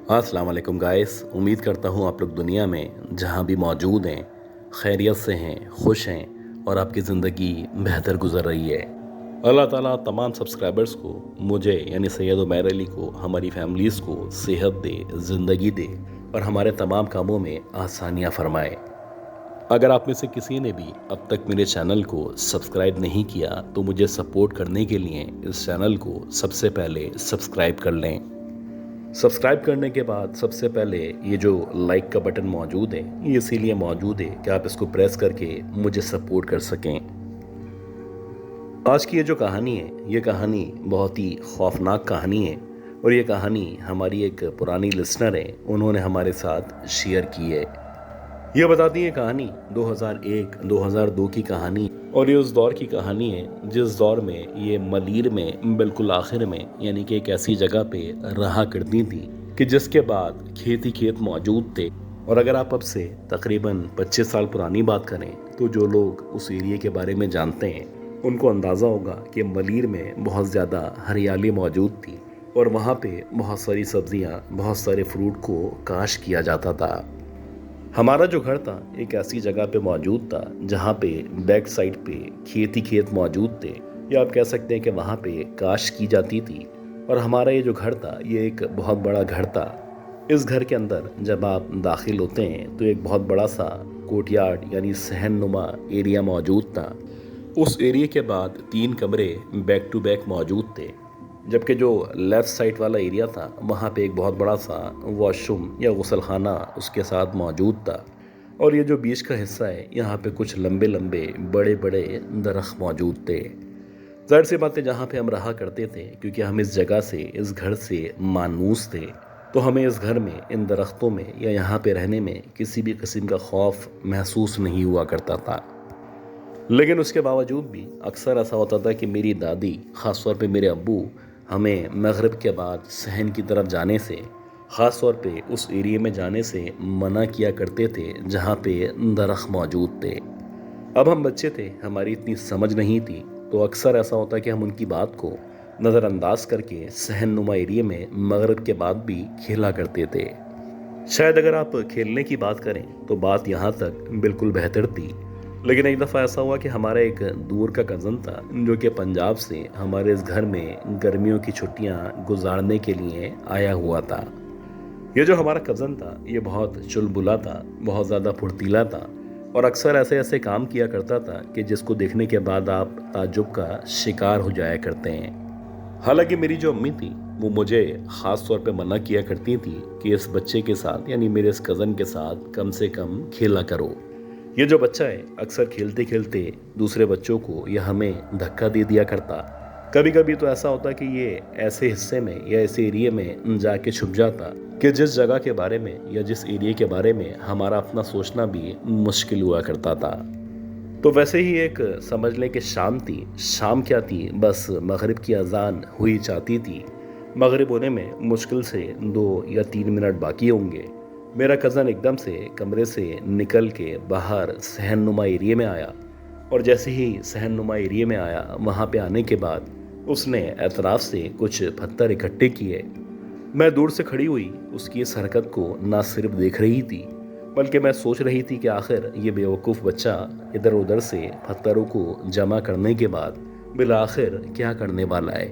अस्सलाम वालेकुम गाइस। उम्मीद करता हूँ आप लोग दुनिया में जहाँ भी मौजूद हैं खैरियत से हैं, खुश हैं और आपकी ज़िंदगी बेहतर गुजर रही है। अल्लाह ताला तमाम सब्सक्राइबर्स को, मुझे यानी सैयद उमैर अली को, हमारी फैमिलीज़ को सेहत दे, ज़िंदगी दे और हमारे तमाम कामों में आसानियाँ फरमाए। अगर आप में से किसी ने भी अब तक मेरे चैनल को सब्सक्राइब नहीं किया तो मुझे सपोर्ट करने के लिए इस चैनल को सबसे पहले सब्सक्राइब कर लें। सब्सक्राइब करने के बाद सबसे पहले ये जो लाइक का बटन मौजूद है, ये इसीलिए मौजूद है कि आप इसको प्रेस करके मुझे सपोर्ट कर सकें। आज की ये जो कहानी है, ये कहानी बहुत ही खौफनाक कहानी है और ये कहानी हमारी एक पुरानी लिसनर है, उन्होंने हमारे साथ शेयर की है। ये बताती है कहानी 2001-2002 की कहानी और ये उस दौर की कहानी है जिस दौर में ये मलीर में बिल्कुल आखिर में यानी कि एक ऐसी जगह पे रहा करती थी कि जिसके बाद खेत ही खेत मौजूद थे। और अगर आप अब से तकरीबन 25 साल पुरानी बात करें तो जो लोग उस एरिया के बारे में जानते हैं उनको अंदाज़ा होगा कि मलीर में बहुत ज़्यादा हरियाली मौजूद थी और वहाँ पे बहुत सारी सब्जियाँ, बहुत सारे फ्रूट को काश किया जाता था। हमारा जो घर था एक ऐसी जगह पे मौजूद था जहाँ पे बैक साइड पे खेत ही खेत मौजूद थे, या आप कह सकते हैं कि वहाँ पे काश की जाती थी। और हमारा ये जो घर था ये एक बहुत बड़ा घर था। इस घर के अंदर जब आप दाखिल होते हैं तो एक बहुत बड़ा सा कोर्टयार्ड यानी सहन नुमा एरिया मौजूद था। उस एरिया के बाद 3 कमरे बैक टू बैक मौजूद थे, जबकि जो लेफ़्ट साइड वाला एरिया था वहाँ पे एक बहुत बड़ा सा वॉशरूम या गुसलखाना उसके साथ मौजूद था। और ये जो बीच का हिस्सा है यहाँ पे कुछ लंबे लंबे बड़े बड़े दरख्त मौजूद थे। ज़ाहिर सी बात है जहाँ पे हम रहा करते थे, क्योंकि हम इस जगह से, इस घर से मानूस थे, तो हमें इस घर में, इन दरख्तों में या यहाँ पे रहने में किसी भी किस्म का खौफ महसूस नहीं हुआ करता था। लेकिन उसके बावजूद भी अक्सर ऐसा होता था कि मेरी दादी, ख़ास तौर पे मेरे अब्बू, हमें मगरिब के बाद सहन की तरफ जाने से, ख़ास तौर पे उस एरिया में जाने से मना किया करते थे जहाँ पे दरख्त मौजूद थे। अब हम बच्चे थे, हमारी इतनी समझ नहीं थी, तो अक्सर ऐसा होता कि हम उनकी बात को नज़रअंदाज करके सहन नुमा एरिया में मगरिब के बाद भी खेला करते थे। शायद अगर आप खेलने की बात करें तो बात यहाँ तक बिल्कुल बेहतर थी। लेकिन एक दफ़ा ऐसा हुआ कि हमारा एक दूर का कज़न था जो कि पंजाब से हमारे इस घर में गर्मियों की छुट्टियां गुजारने के लिए आया हुआ था। ये जो हमारा कज़न था ये बहुत चुलबुला था, बहुत ज़्यादा फुर्तीला था और अक्सर ऐसे ऐसे काम किया करता था कि जिसको देखने के बाद आप ताज्जुब का शिकार हो जाया करते हैं। हालांकि मेरी जो अम्मी थी वो मुझे ख़ास तौर पे मना किया करती थी कि इस बच्चे के साथ, यानी मेरे इस कज़न के साथ कम से कम खेला करो। ये जो बच्चा है अक्सर खेलते खेलते दूसरे बच्चों को या हमें धक्का दे दिया करता। कभी कभी तो ऐसा होता कि ये ऐसे हिस्से में या ऐसे एरिया में जाके छुप जाता कि जिस जगह के बारे में या जिस एरिया के बारे में हमारा अपना सोचना भी मुश्किल हुआ करता था। तो वैसे ही एक समझ लें कि शाम थी। शाम क्या थी, बस मगरिब की अजान हुई चाहती थी। मगरिब होने में मुश्किल से 2 या 3 मिनट बाकी होंगे। मेरा कज़न एकदम से कमरे से निकल के बाहर सहन नुमा एरिया में आया और जैसे ही सहन नुमा एरिया में आया, वहाँ पे आने के बाद उसने एतराफ़ से कुछ पत्थर इकट्ठे किए। मैं दूर से खड़ी हुई उसकी इस हरकत को ना सिर्फ देख रही थी बल्कि मैं सोच रही थी कि आखिर ये बेवकूफ़ बच्चा इधर उधर से पत्थरों को जमा करने के बाद बिल आखिर क्या करने वाला है।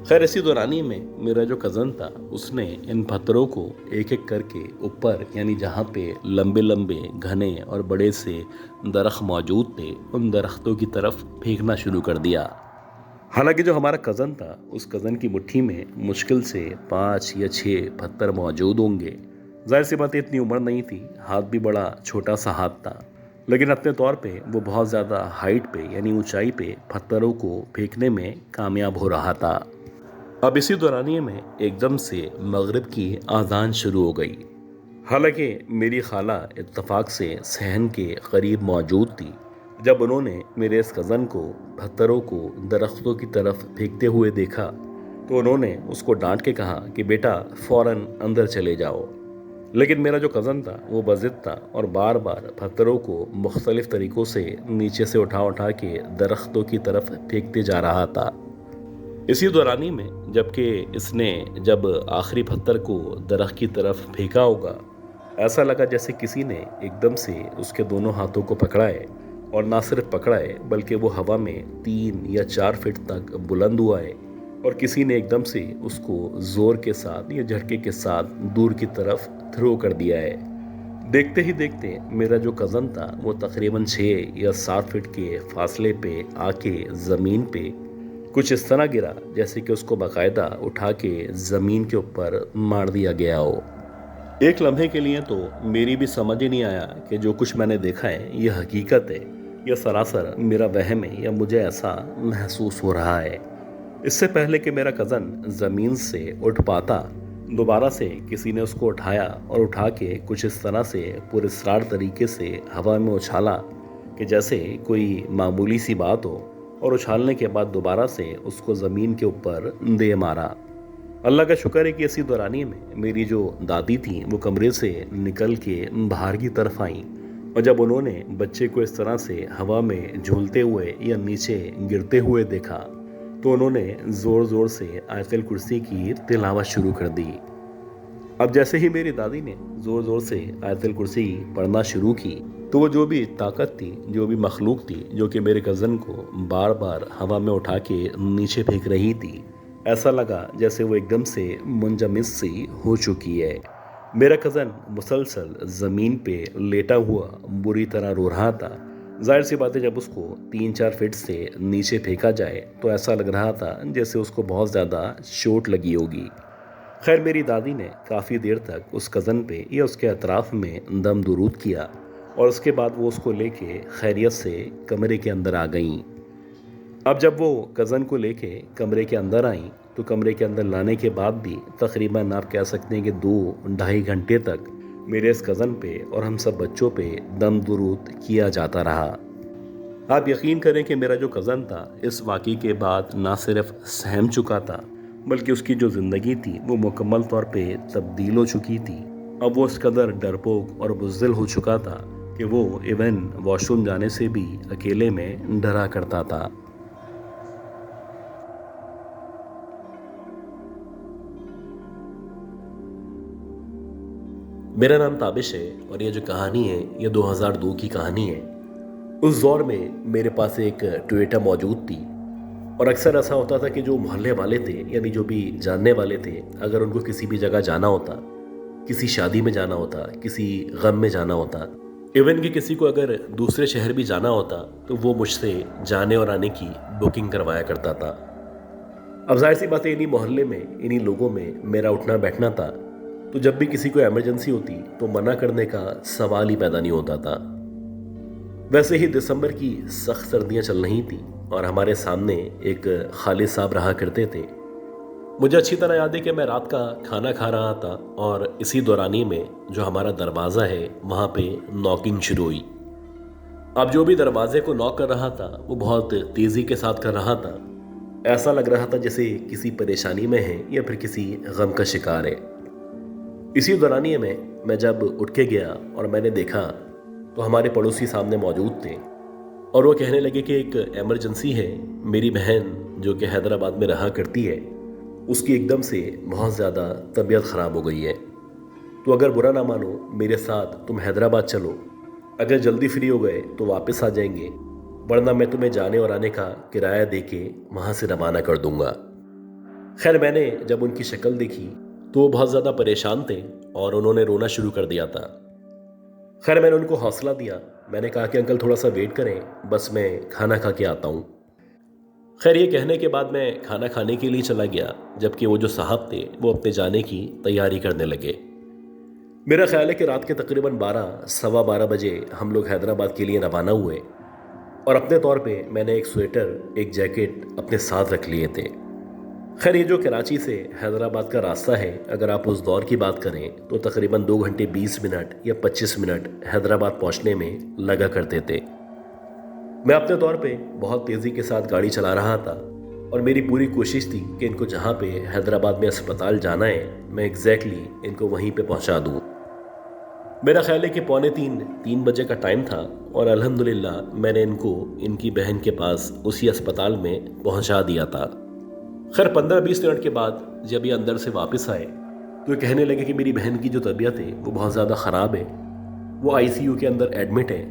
खैर इसी दौरानी में मेरा जो कज़न था उसने इन पत्थरों को एक एक करके ऊपर, यानी जहाँ पे लंबे लंबे घने और बड़े से दरख्त मौजूद थे, उन दरख्तों की तरफ फेंकना शुरू कर दिया। हालांकि जो हमारा कज़न था उस कज़न की मुट्ठी में मुश्किल से 5 या 6 पत्थर मौजूद होंगे। जाहिर सी बात है इतनी उम्र नहीं थी, हाथ भी बड़ा छोटा सा हाथ था, लेकिन अपने तौर पे वो बहुत ज़्यादा हाइट पे यानी ऊंचाई पे पत्थरों को फेंकने में कामयाब हो रहा था। अब इसी दौरानिए में एकदम से मगरिब की आज़ान शुरू हो गई। हालांकि मेरी खाला इत्तफाक से सहन के करीब मौजूद थी। जब उन्होंने मेरे इस कज़न को पत्थरों को दरख्तों की तरफ फेंकते हुए देखा तो उन्होंने उसको डांट के कहा कि बेटा फ़ौरन अंदर चले जाओ। लेकिन मेरा जो कज़न था वो बज़िद था और बार बार पत्थरों को मुख्तलिफ़ तरीक़ों से नीचे से उठा उठा के दरख्तों की तरफ फेंकते जा रहा था। इसी दौरानी में जबकि इसने जब आखिरी पत्थर को दरख्त की तरफ फेंका होगा, ऐसा लगा जैसे किसी ने एकदम से उसके दोनों हाथों को पकड़ा है, और ना सिर्फ पकड़ा है बल्कि वो हवा में 3 या 4 फीट तक बुलंद हुआ है, और किसी ने एकदम से उसको जोर के साथ या झटके के साथ दूर की तरफ थ्रो कर दिया है। देखते ही देखते मेरा जो कज़न था वो तकरीबन 6 या 7 फीट के फासले पे आके ज़मीन पे कुछ इस तरह गिरा जैसे कि उसको बाकायदा उठा के ज़मीन के ऊपर मार दिया गया हो। एक लम्हे के लिए तो मेरी भी समझ ही नहीं आया कि जो कुछ मैंने देखा है ये हकीकत है या सरासर मेरा वहम है या मुझे ऐसा महसूस हो रहा है। इससे पहले कि मेरा कज़न ज़मीन से उठ पाता, दोबारा से किसी ने उसको उठाया और उठा के कुछ इस तरह से पुरस्कार तरीके से हवा में उछाला कि जैसे कोई मामूली सी बात हो, और उछालने के बाद दोबारा से उसको ज़मीन के ऊपर दे मारा। अल्लाह का शुक्र है कि इसी दौरानी में मेरी जो दादी थी वो कमरे से निकल के बाहर की तरफ आई, और जब उन्होंने बच्चे को इस तरह से हवा में झूलते हुए या नीचे गिरते हुए देखा तो उन्होंने ज़ोर ज़ोर से आयतुल कुर्सी की तिलावत शुरू कर दी। अब जैसे ही मेरी दादी ने ज़ोर ज़ोर से आयतुल कुर्सी पढ़ना शुरू की तो वो जो भी ताकत थी, जो भी मखलूक थी जो कि मेरे कज़न को बार बार हवा में उठा के नीचे फेंक रही थी, ऐसा लगा जैसे वो एकदम से मुंजमस सी हो चुकी है। मेरा कज़न मुसलसल ज़मीन पे लेटा हुआ बुरी तरह रो रहा था। जाहिर सी बात है, जब उसको 3-4 फीट से नीचे फेंका जाए तो ऐसा लग रहा था जैसे उसको बहुत ज़्यादा चोट लगी होगी। खैर, मेरी दादी ने काफ़ी देर तक उस कज़न पे या उसके अतराफ़ में दम दुरूद किया, और उसके बाद वो उसको लेके खैरियत से कमरे के अंदर आ गईं। अब जब वो कज़न को लेके कमरे के अंदर आई तो कमरे के अंदर लाने के बाद भी तकरीबन आप कह सकते हैं कि 2-2.5 घंटे तक मेरे इस कज़न पे और हम सब बच्चों पे दम दुरूद किया जाता रहा। आप यकीन करें कि मेरा जो कज़न था इस वाक़ई के बाद ना सिर्फ सहम चुका था बल्कि उसकी जो ज़िंदगी थी वो मुकम्मल तौर पे तब्दील हो चुकी थी। अब वो इस कदर डरपोक और बुज़दिल हो चुका था कि वो इवन वॉशरूम जाने से भी अकेले में डरा करता था। मेरा नाम ताबिश है और ये जो कहानी है ये 2002 की कहानी है। उस दौर में मेरे पास एक टोयोटा मौजूद थी, और अक्सर ऐसा होता था कि जो मोहल्ले वाले थे यानी जो भी जानने वाले थे, अगर उनको किसी भी जगह जाना होता, किसी शादी में जाना होता, किसी गम में जाना होता, इवन कि किसी को अगर दूसरे शहर भी जाना होता तो वो मुझसे जाने और आने की बुकिंग करवाया करता था। अब जाहिर सी बात है, इन्हीं मोहल्ले में इन्हीं लोगों में मेरा उठना बैठना था, तो जब भी किसी को इमरजेंसी होती तो मना करने का सवाल ही पैदा नहीं होता था। वैसे ही दिसंबर की सख्त सर्दियां चल रही थी और हमारे सामने एक खालिद साहब रहा करते थे। मुझे अच्छी तरह याद है कि मैं रात का खाना खा रहा था और इसी दौरानी में जो हमारा दरवाज़ा है वहाँ पे नॉकिंग शुरू हुई। अब जो भी दरवाजे को नॉक कर रहा था वो बहुत तेज़ी के साथ कर रहा था। ऐसा लग रहा था जैसे किसी परेशानी में है या फिर किसी गम का शिकार है। इसी दौरानिए में मैं जब उठ के गया और मैंने देखा तो हमारे पड़ोसी सामने मौजूद थे, और वो कहने लगे कि एक इमरजेंसी है। मेरी बहन जो कि हैदराबाद में रहा करती है, उसकी एकदम से बहुत ज़्यादा तबीयत ख़राब हो गई है, तो अगर बुरा ना मानो मेरे साथ तुम हैदराबाद चलो। अगर जल्दी फ्री हो गए तो वापस आ जाएंगे, वरना मैं तुम्हें जाने और आने का किराया दे के वहाँ से रवाना कर दूँगा। खैर, मैंने जब उनकी शक्ल देखी तो वो बहुत ज़्यादा परेशान थे और उन्होंने रोना शुरू कर दिया था। खैर, मैंने उनको हौसला दिया। मैंने कहा कि अंकल थोड़ा सा वेट करें, बस मैं खाना खा के आता हूँ। खैर, ये कहने के बाद मैं खाना खाने के लिए चला गया, जबकि वो जो साहब थे वो अपने जाने की तैयारी करने लगे। मेरा ख्याल है कि रात के तकरीबन 12-12:15 बजे हम लोग हैदराबाद के लिए रवाना हुए, और अपने तौर पे मैंने एक स्वेटर, एक जैकेट अपने साथ रख लिए थे। खैर, ये जो कराची से हैदराबाद का रास्ता है, अगर आप उस दौर की बात करें तो तकरीबन 2 घंटे 20 मिनट या 25 मिनट हैदराबाद पहुंचने में लगा करते थे। मैं अपने तौर पे बहुत तेज़ी के साथ गाड़ी चला रहा था और मेरी पूरी कोशिश थी कि इनको जहाँ पे हैदराबाद में अस्पताल जाना है मैं एग्जैक्टली इनको वहीं पे पहुँचा दूँ। मेरा ख्याल है कि 2:45-3 बजे का टाइम था, और अल्हम्दुलिल्लाह मैंने इनको इनकी बहन के पास उसी अस्पताल में पहुँचा दिया था। खैर 15-20 मिनट के बाद जब ये अंदर से वापस आए तो ये कहने लगे कि मेरी बहन की जो तबीयत है वो बहुत ज़्यादा ख़राब है, वो आईसीयू के अंदर एडमिट है,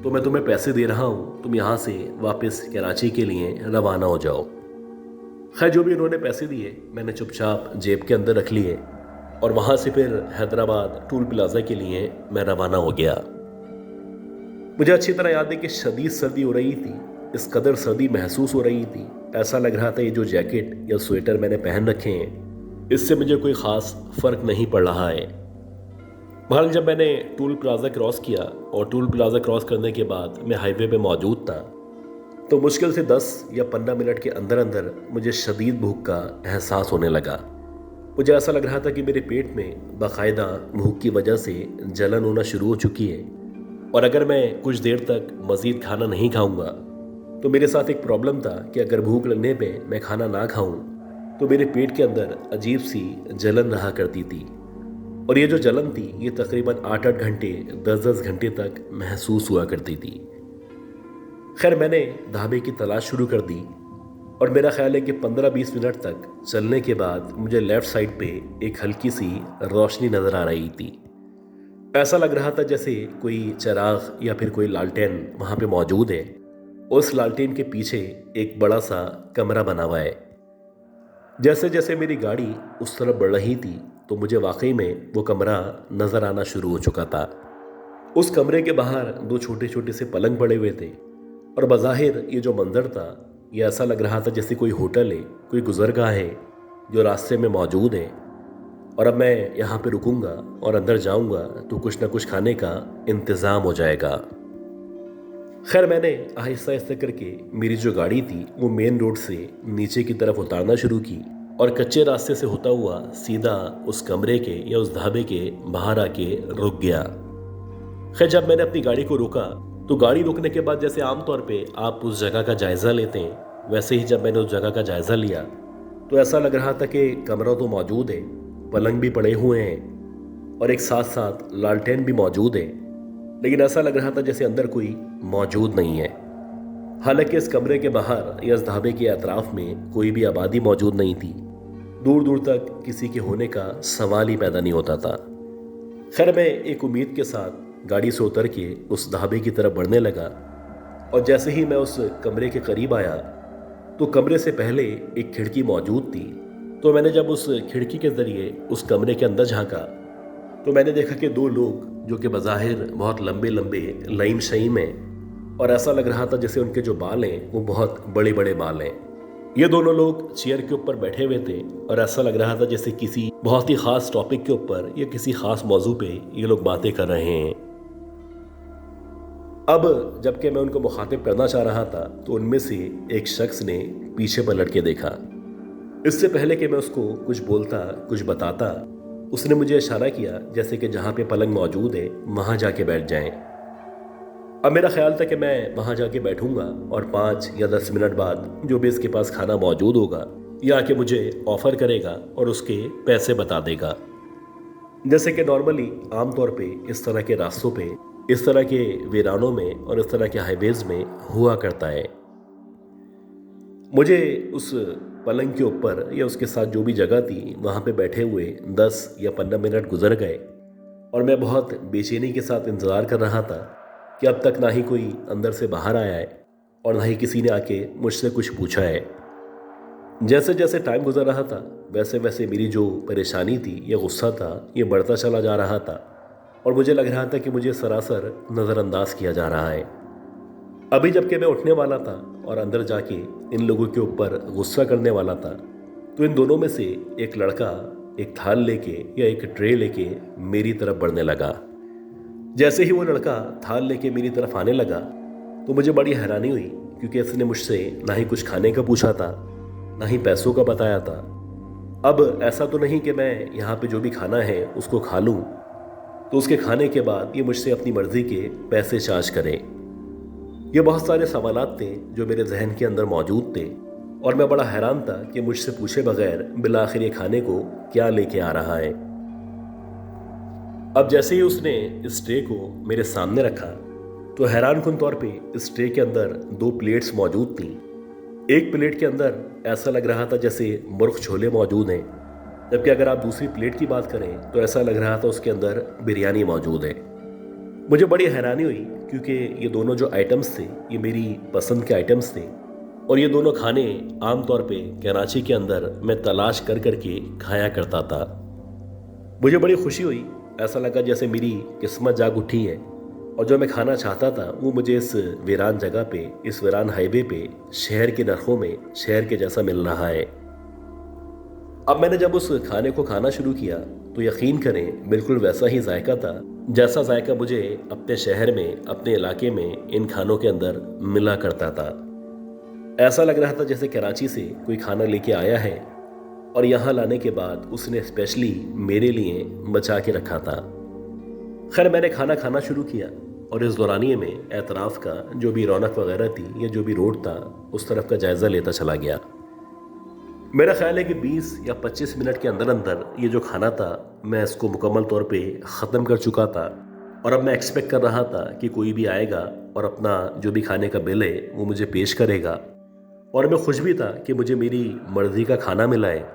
तो मैं तुम्हें पैसे दे रहा हूँ, तुम यहाँ से वापस कराची के लिए रवाना हो जाओ। खैर जो भी उन्होंने पैसे दिए मैंने चुपचाप जेब के अंदर रख लिए और वहाँ से फिर हैदराबाद टूल प्लाजा के लिए मैं रवाना हो गया। मुझे अच्छी तरह याद है कि शदीद सर्दी हो रही थी, इस कदर सर्दी महसूस हो रही थी, ऐसा लग रहा था ये जो जैकेट या स्वेटर मैंने पहन रखे हैं इससे मुझे कोई ख़ास फ़र्क नहीं पड़ रहा है। बहरहाल जब मैंने टूल प्लाज़ा क्रॉस किया और टूल प्लाज़ा क्रॉस करने के बाद मैं हाईवे पे मौजूद था तो मुश्किल से 10 या 15 मिनट के अंदर अंदर मुझे शदीद भूख का एहसास होने लगा। मुझे ऐसा लग रहा था कि मेरे पेट में बाकायदा भूख की वजह से जलन होना शुरू हो चुकी है और अगर मैं कुछ देर तक मज़ीद खाना नहीं खाऊंगा तो मेरे साथ एक प्रॉब्लम था कि अगर भूख लगने पे मैं खाना ना खाऊं तो मेरे पेट के अंदर अजीब सी जलन रहा करती थी और ये जो जलन थी ये तकरीबन 8-8 घंटे 10-10 घंटे तक महसूस हुआ करती थी। खैर मैंने ढाबे की तलाश शुरू कर दी और मेरा ख्याल है कि 15-20 मिनट तक चलने के बाद मुझे लेफ़्ट साइड पे एक हल्की सी रोशनी नज़र आ रही थी। ऐसा लग रहा था जैसे कोई चिराग या फिर कोई लालटेन वहाँ पे मौजूद है। उस लालटेन के पीछे एक बड़ा सा कमरा बना हुआ है। जैसे जैसे मेरी गाड़ी उस तरफ बढ़ रही थी तो मुझे वाकई में वो कमरा नज़र आना शुरू हो चुका था। उस कमरे के बाहर 2 छोटे छोटे से पलंग पड़े हुए थे और बज़ाहिर ये जो मंजर था ये ऐसा लग रहा था जैसे कोई होटल है, कोई गुज़रगाह है जो रास्ते में मौजूद है और अब मैं यहाँ पे रुकूंगा और अंदर जाऊँगा तो कुछ ना कुछ खाने का इंतज़ाम हो जाएगा। खैर मैंने आहिस्ता आहिस्ता करके मेरी जो गाड़ी थी वो मेन रोड से नीचे की तरफ उतारना शुरू की और कच्चे रास्ते से होता हुआ सीधा उस कमरे के या उस ढाबे के बाहर आके रुक गया। खैर जब मैंने अपनी गाड़ी को रोका तो गाड़ी रुकने के बाद जैसे आमतौर पे आप उस जगह का जायज़ा लेते हैं वैसे ही जब मैंने उस जगह का जायज़ा लिया तो ऐसा लग रहा था कि कमरा तो मौजूद है, पलंग भी पड़े हुए हैं और एक साथ साथ लालटेन भी मौजूद है, लेकिन ऐसा लग रहा था जैसे अंदर कोई मौजूद नहीं है। हालांकि इस कमरे के बाहर या इस ढाबे के अतराफ में कोई भी आबादी मौजूद नहीं थी, दूर दूर तक किसी के होने का सवाल ही पैदा नहीं होता था। खैर मैं एक उम्मीद के साथ गाड़ी से उतर के उस ढाबे की तरफ बढ़ने लगा और जैसे ही मैं उस कमरे के करीब आया तो कमरे से पहले एक खिड़की मौजूद थी। तो मैंने जब उस खिड़की के ज़रिए उस कमरे के अंदर झांका तो मैंने देखा कि 2 लोग जो कि बज़ाहिर बहुत लंबे लंबे लईम शईम हैं और ऐसा लग रहा था जैसे उनके जो बाल हैं वो बहुत बड़े बड़े बाल हैं। ये दोनों लोग चेयर के ऊपर बैठे हुए थे और ऐसा लग रहा था जैसे किसी बहुत ही ख़ास टॉपिक के ऊपर या किसी ख़ास मौजू पे ये लोग बातें कर रहे हैं। अब जबकि मैं उनको मुखातिब करना चाह रहा था तो उनमें से एक शख्स ने पीछे पलट के देखा। इससे पहले कि मैं उसको कुछ बोलता कुछ बताता उसने मुझे इशारा किया जैसे कि जहाँ पे पलंग मौजूद है वहाँ जाके बैठ जाएं। अब मेरा ख्याल था कि मैं वहाँ जाके बैठूंगा और 5 या 10 मिनट बाद जो भी इसके पास खाना मौजूद होगा ये आके मुझे ऑफ़र करेगा और उसके पैसे बता देगा। जैसे कि नॉर्मली आमतौर पे इस तरह के रास्तों पे, इस तरह के वीरानों में और इस तरह के हाईवेज़ में हुआ करता है। मुझे उस पलंग के ऊपर या उसके साथ जो भी जगह थी वहाँ पे बैठे हुए 10 या 15 मिनट गुजर गए और मैं बहुत बेचैनी के साथ इंतज़ार कर रहा था कि अब तक ना ही कोई अंदर से बाहर आया है और ना ही किसी ने आके मुझसे कुछ पूछा है। जैसे जैसे टाइम गुजर रहा था वैसे वैसे मेरी जो परेशानी थी या गुस्सा था ये बढ़ता चला जा रहा था और मुझे लग रहा था कि मुझे सरासर नज़रअंदाज किया जा रहा है। अभी जबकि मैं उठने वाला था और अंदर जाके इन लोगों के ऊपर गुस्सा करने वाला था तो इन दोनों में से एक लड़का एक थाल लेके या एक ट्रे लेके मेरी तरफ बढ़ने लगा। जैसे ही वो लड़का थाल लेके मेरी तरफ आने लगा तो मुझे बड़ी हैरानी हुई क्योंकि इसने मुझसे ना ही कुछ खाने का पूछा था ना ही पैसों का बताया था। अब ऐसा तो नहीं कि मैं यहाँ पे जो भी खाना है उसको खा लूँ तो उसके खाने के बाद ये मुझसे अपनी मर्ज़ी के पैसे चार्ज करे। ये बहुत सारे सवालात थे जो मेरे जहन के अंदर मौजूद थे और मैं बड़ा हैरान था कि मुझसे पूछे बगैर बिलाखिर ये खाने को क्या लेके आ रहा है। अब जैसे ही उसने इस ट्रे को मेरे सामने रखा तो हैरान कुन तौर पे इस ट्रे के अंदर 2 प्लेट्स मौजूद थीं एक प्लेट के अंदर ऐसा लग रहा था जैसे मुर्ग छोले मौजूद हैं, जबकि अगर आप दूसरी प्लेट की बात करें तो ऐसा लग रहा था उसके अंदर बिरयानी मौजूद है। मुझे बड़ी हैरानी हुई क्योंकि ये दोनों जो आइटम्स थे ये मेरी पसंद के आइटम्स थे, और ये दोनों खाने आम तौर पे कराची के अंदर मैं तलाश कर कर के खाया करता था। मुझे बड़ी खुशी हुई, ऐसा लगा जैसे मेरी किस्मत जाग उठी है, और जो मैं खाना चाहता था वो मुझे इस वीरान जगह पे, इस वीरान हाईवे पे शहर के नरखों में शहर के जैसा मिल रहा है। अब मैंने जब उस खाने को खाना शुरू किया तो यकीन करें बिल्कुल वैसा ही जायका था जैसा जायका मुझे अपने शहर में, अपने इलाके में इन खानों के अंदर मिला करता था। ऐसा लग रहा था जैसे कराची से कोई खाना लेके आया है और यहाँ लाने के बाद उसने स्पेशली मेरे लिए बचा के रखा था। खैर, मैंने खाना खाना शुरू किया और इस दौरानिए में एतराफ़ का जो भी रौनक वगैरह थी या जो भी रोड था उस तरफ का जायज़ा लेता चला गया। मेरा ख्याल है कि 20 या 25 मिनट के अंदर अंदर ये जो खाना था मैं इसको मुकम्मल तौर पे ख़त्म कर चुका था, और अब मैं एक्सपेक्ट कर रहा था कि कोई भी आएगा और अपना जो भी खाने का बिल है वो मुझे पेश करेगा, और मैं खुश भी था कि मुझे मेरी मर्ज़ी का खाना मिला है।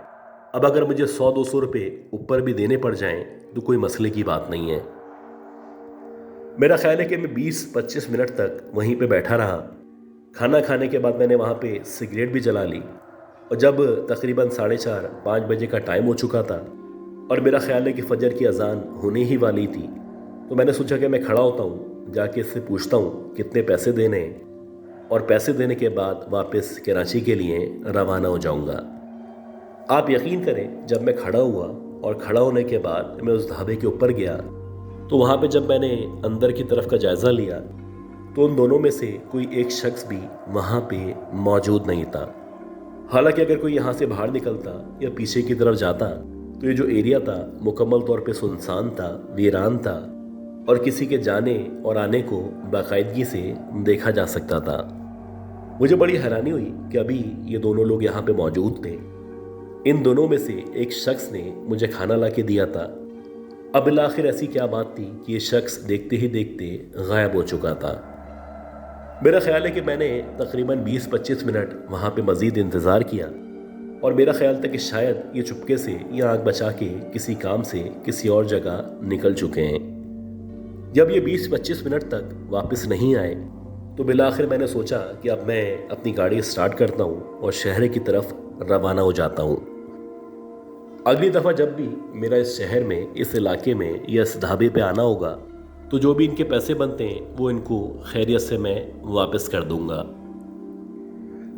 अब अगर मुझे 100-200 रुपये ऊपर भी देने पड़ जाएं तो कोई मसले की बात नहीं है। मेरा ख्याल है कि मैं 20-25 मिनट तक वहीं पे बैठा रहा। खाना खाने के बाद मैंने वहाँ पे सिगरेट भी जला ली, और जब तकरीबन 4:30-5 बजे का टाइम हो चुका था और मेरा ख्याल है कि फजर की अजान होने ही वाली थी, तो मैंने सोचा कि मैं खड़ा होता हूँ, जाके इससे पूछता हूँ कितने पैसे देने हैं, और पैसे देने के बाद वापस कराची के लिए रवाना हो जाऊँगा। आप यकीन करें, जब मैं खड़ा हुआ और खड़ा होने के बाद मैं उस ढाबे के ऊपर गया तो वहाँ पे जब मैंने अंदर की तरफ का जायज़ा लिया तो उन दोनों में से कोई एक शख्स भी वहाँ पे मौजूद नहीं था। हालांकि अगर कोई यहाँ से बाहर निकलता या पीछे की तरफ जाता तो ये जो एरिया था मुकम्मल तौर पे सुनसान था, वीरान था, और किसी के जाने और आने को बाकायदगी से देखा जा सकता था। मुझे बड़ी हैरानी हुई कि अभी ये दोनों लोग यहाँ पे मौजूद थे। इन दोनों में से एक शख्स ने मुझे खाना ला के दिया था। अब आखिर ऐसी क्या बात थी कि ये शख्स देखते ही देखते गायब हो चुका था। मेरा ख्याल है कि मैंने तकरीबन 20-25 मिनट वहाँ पे मज़ीद इंतज़ार किया, और मेरा ख्याल था कि शायद ये चुपके से या आँख बचा के किसी काम से किसी और जगह निकल चुके हैं। जब ये 20-25 मिनट तक वापस नहीं आए तो बिलाखिर मैंने सोचा कि अब मैं अपनी गाड़ी स्टार्ट करता हूँ और शहर की तरफ रवाना हो जाता हूँ। अगली दफ़ा जब भी मेरा इस शहर में, इस इलाके में या इस ढाबे पे आना होगा तो जो भी इनके पैसे बनते हैं वो इनको खैरियत से मैं वापस कर दूंगा।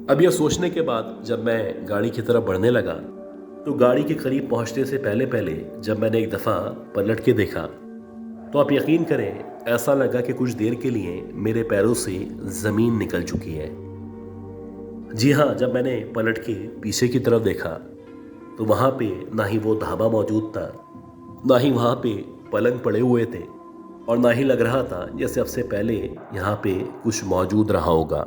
अब यह सोचने के बाद जब मैं गाड़ी की तरफ बढ़ने लगा तो गाड़ी के करीब पहुंचने से पहले पहले जब मैंने एक दफ़ा पलट के देखा तो आप यकीन करें, ऐसा लगा कि कुछ देर के लिए मेरे पैरों से ज़मीन निकल चुकी है। जी हाँ, जब मैंने पलट के पीछे की तरफ देखा तो वहाँ पे ना ही वो ढाबा मौजूद था, ना ही वहाँ पे पलंग पड़े हुए थे, और ना ही लग रहा था जैसे अब से पहले यहाँ पे कुछ मौजूद रहा होगा।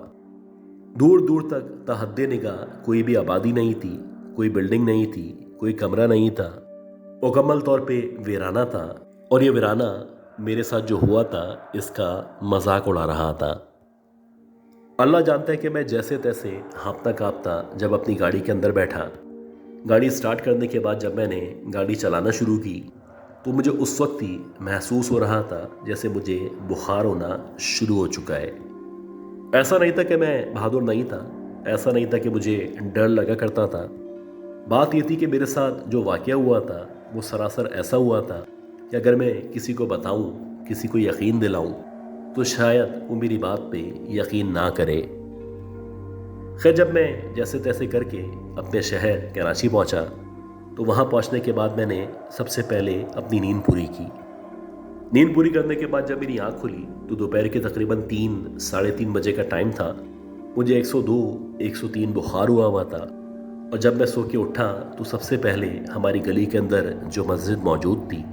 दूर दूर तक तहद्दे निगाह कोई भी आबादी नहीं थी, कोई बिल्डिंग नहीं थी, कोई कमरा नहीं था। मुकम्मल तौर पे वीराना था, और ये वीराना मेरे साथ जो हुआ था इसका मजाक उड़ा रहा था। अल्लाह जानता है कि मैं जैसे तैसे हाँफता काँपता जब अपनी गाड़ी के अंदर बैठा। गाड़ी स्टार्ट करने के बाद जब मैंने गाड़ी चलाना शुरू की तो मुझे उस वक्त ही महसूस हो रहा था जैसे मुझे बुखार होना शुरू हो चुका है। ऐसा नहीं था कि मैं बहादुर नहीं था, ऐसा नहीं था कि मुझे डर लगा करता था। बात ये थी कि मेरे साथ जो वाक़या हुआ था वो सरासर ऐसा हुआ था कि अगर मैं किसी को बताऊं, किसी को यकीन दिलाऊं तो शायद वो मेरी बात पे यकीन ना करे। खैर, जब मैं जैसे तैसे करके अपने शहर कराची पहुंचा तो वहां पहुंचने के बाद मैंने सबसे पहले अपनी नींद पूरी की। नींद पूरी करने के बाद जब मेरी आँख खुली तो दोपहर के तकरीबन 3-3:30 बजे का टाइम था। मुझे 102-103 बुखार हुआ था, और जब मैं सो के उठा तो सबसे पहले हमारी गली के अंदर जो मस्जिद मौजूद थी,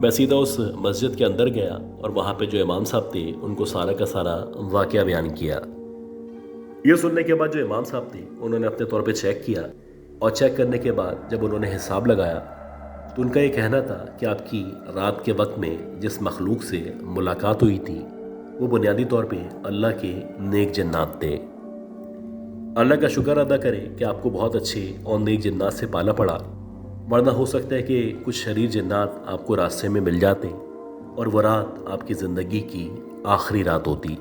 मैं सीधा उस मस्जिद के अंदर गया और वहाँ पे जो इमाम साहब थे उनको सारा का सारा वाक़या बयान किया। ये सुनने के बाद जो इमाम साहब थे उन्होंने अपने तौर पे चेक किया, और चेक करने के बाद जब उन्होंने हिसाब लगाया तो उनका ये कहना था कि आपकी रात के वक्त में जिस मखलूक से मुलाकात हुई थी वो बुनियादी तौर पे अल्लाह के नेक जन्नात थे। اللہ کا شکر ادا کریں کہ آپ کو بہت اچھے اور نیک جنات سے پالا پڑا، ورنہ ہو سکتا ہے کہ کچھ شریر جنات آپ کو راستے میں مل جاتے اور وہ رات آپ کی زندگی کی آخری رات ہوتی۔